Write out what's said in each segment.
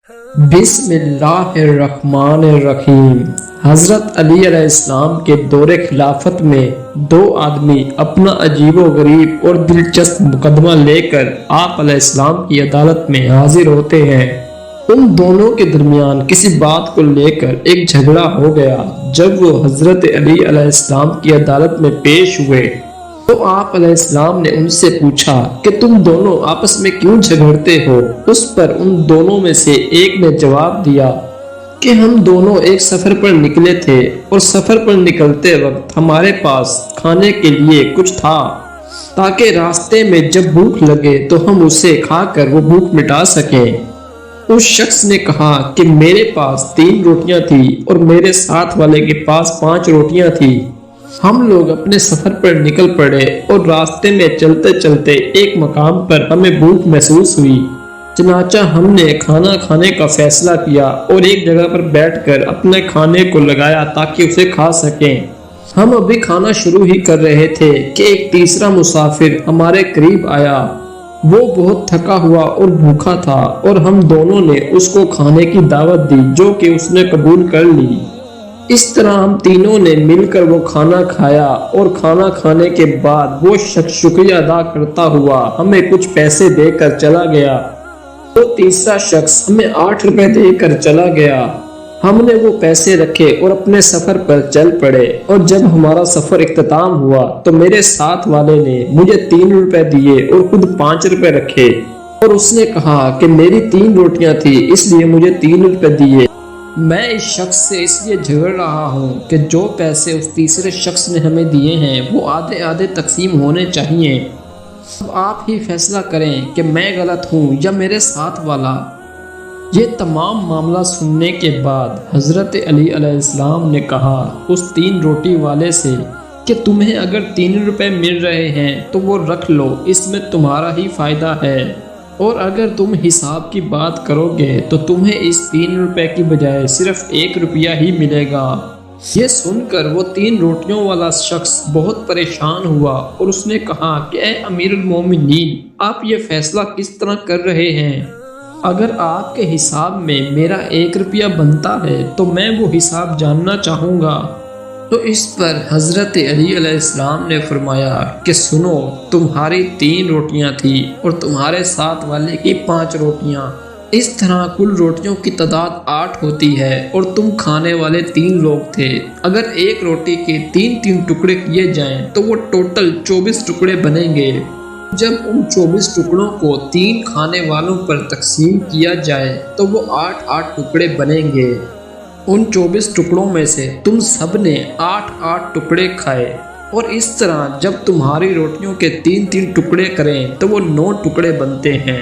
بسم اللہ الرحمن الرحیم۔ حضرت علی علیہ السلام کے دور خلافت میں دو آدمی اپنا عجیب و غریب اور دلچسپ مقدمہ لے کر آپ علیہ السلام کی عدالت میں حاضر ہوتے ہیں۔ ان دونوں کے درمیان کسی بات کو لے کر ایک جھگڑا ہو گیا۔ جب وہ حضرت علی علیہ السلام کی عدالت میں پیش ہوئے تو آپ علیہ السلام نے ان سے پوچھا کہ تم دونوں آپس میں کیوں جھگڑتے ہو؟ اس پر ان دونوں میں سے ایک نے جواب دیا کہ ہم دونوں ایک سفر پر نکلے تھے اور سفر پر نکلتے وقت ہمارے پاس کھانے کے لیے کچھ تھا تاکہ راستے میں جب بھوک لگے تو ہم اسے کھا کر وہ بھوک مٹا سکیں۔ اس شخص نے کہا کہ میرے پاس 3 روٹیاں تھیں اور میرے ساتھ والے کے پاس 5 روٹیاں تھیں۔ ہم لوگ اپنے سفر پر نکل پڑے اور راستے میں چلتے چلتے ایک مقام پر ہمیں بھوک محسوس ہوئی، چنانچہ ہم نے کھانا کھانے کا فیصلہ کیا اور ایک جگہ پر بیٹھ کر اپنے کھانے کو لگایا تاکہ اسے کھا سکیں۔ ہم ابھی کھانا شروع ہی کر رہے تھے کہ ایک تیسرا مسافر ہمارے قریب آیا۔ وہ بہت تھکا ہوا اور بھوکا تھا اور ہم دونوں نے اس کو کھانے کی دعوت دی جو کہ اس نے قبول کر لی۔ اس طرح ہم تینوں نے مل کر وہ کھانا کھایا اور کھانا کھانے کے بعد وہ شخص شکریہ ادا کرتا ہوا ہمیں کچھ پیسے دے کر چلا گیا۔ وہ تیسرا شخص ہمیں 8 روپے دے کر چلا گیا۔ ہم نے وہ پیسے رکھے اور اپنے سفر پر چل پڑے، اور جب ہمارا سفر اختتام ہوا تو میرے ساتھ والے نے مجھے 3 روپے دیے اور خود 5 روپے رکھے، اور اس نے کہا کہ میری 3 روٹیاں تھی اس لیے مجھے 3 روپے دیے۔ میں اس شخص سے اس لیے جھگڑ رہا ہوں کہ جو پیسے اس تیسرے شخص نے ہمیں دیے ہیں وہ آدھے آدھے تقسیم ہونے چاہیے۔ اب آپ ہی فیصلہ کریں کہ میں غلط ہوں یا میرے ساتھ والا۔ یہ تمام معاملہ سننے کے بعد حضرت علی علیہ السلام نے کہا اس 3 روٹی والے سے کہ تمہیں اگر 3 روپے مل رہے ہیں تو وہ رکھ لو، اس میں تمہارا ہی فائدہ ہے، اور اگر تم حساب کی بات کرو گے تو تمہیں اس 3 روپے کی بجائے صرف 1 روپیہ ہی ملے گا۔ یہ سن کر وہ 3 روٹیوں والا شخص بہت پریشان ہوا اور اس نے کہا کہ اے امیر المومنین، آپ یہ فیصلہ کس طرح کر رہے ہیں؟ اگر آپ کے حساب میں میرا 1 روپیہ بنتا ہے تو میں وہ حساب جاننا چاہوں گا۔ تو اس پر حضرت علی علیہ السلام نے فرمایا کہ سنو، تمہاری 3 روٹیاں تھیں اور تمہارے ساتھ والے کی 5 روٹیاں، اس طرح کل روٹیوں کی تعداد 8 ہوتی ہے اور تم کھانے والے 3 لوگ تھے۔ اگر ایک روٹی کے 3 ٹکڑے کیے جائیں تو وہ ٹوٹل 24 ٹکڑے بنیں گے۔ جب ان 24 ٹکڑوں کو 3 کھانے والوں پر تقسیم کیا جائے تو وہ 8 ٹکڑے بنیں گے۔ ان 24 ٹکڑوں میں سے تم سب نے 8 ٹکڑے کھائے، اور اس طرح جب تمہاری روٹیوں کے 3 ٹکڑے کریں تو وہ 9 ٹکڑے بنتے ہیں،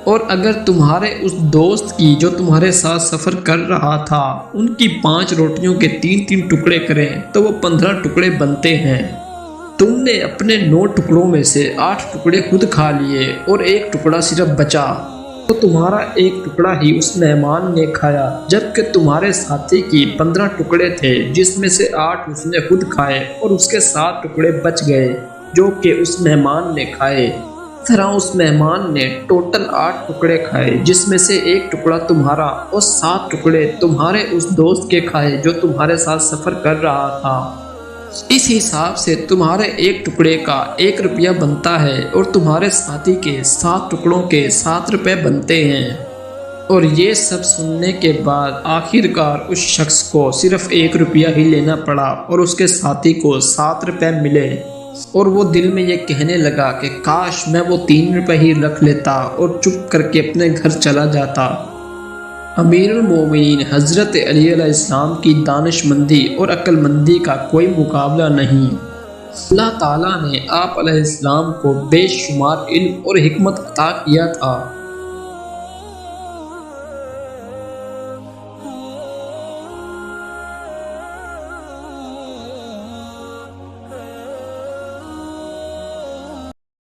اور اگر تمہارے اس دوست کی جو تمہارے ساتھ سفر کر رہا تھا ان کی 5 روٹیوں کے 3 ٹکڑے کریں تو وہ 15 ٹکڑے بنتے ہیں۔ تم نے اپنے 9 ٹکڑوں میں سے 8 ٹکڑے خود کھا لیے اور 1 ٹکڑا صرف بچا، تو تمہارا 1 ٹکڑا ہی اس مہمان نے کھایا، جبکہ تمہارے ساتھی کی 15 ٹکڑے تھے جس میں سے 8 اس نے خود کھائے اور اس کے 7 ٹکڑے بچ گئے جو کہ اس مہمان نے کھائے۔ اس طرح اس مہمان نے ٹوٹل 8 ٹکڑے کھائے جس میں سے 1 ٹکڑا تمہارا اور 7 ٹکڑے تمہارے اس دوست کے کھائے جو تمہارے ساتھ سفر کر رہا تھا۔ اس حساب سے تمہارے 1 ٹکڑے کا 1 روپیہ بنتا ہے اور تمہارے ساتھی کے 7 ٹکڑوں کے 7 روپے بنتے ہیں۔ اور یہ سب سننے کے بعد آخر کار اس شخص کو صرف 1 روپیہ ہی لینا پڑا اور اس کے ساتھی کو 7 روپے ملے، اور وہ دل میں یہ کہنے لگا کہ کاش میں وہ 3 روپے ہی رکھ لیتا اور چپ کر کے اپنے گھر چلا جاتا۔ امیر المومنین حضرت علی علیہ السلام کی دانش مندی اور عقل مندی کا کوئی مقابلہ نہیں۔ اللہ تعالیٰ نے آپ علیہ السلام کو بے شمار علم اور حکمت عطا کیا تھا۔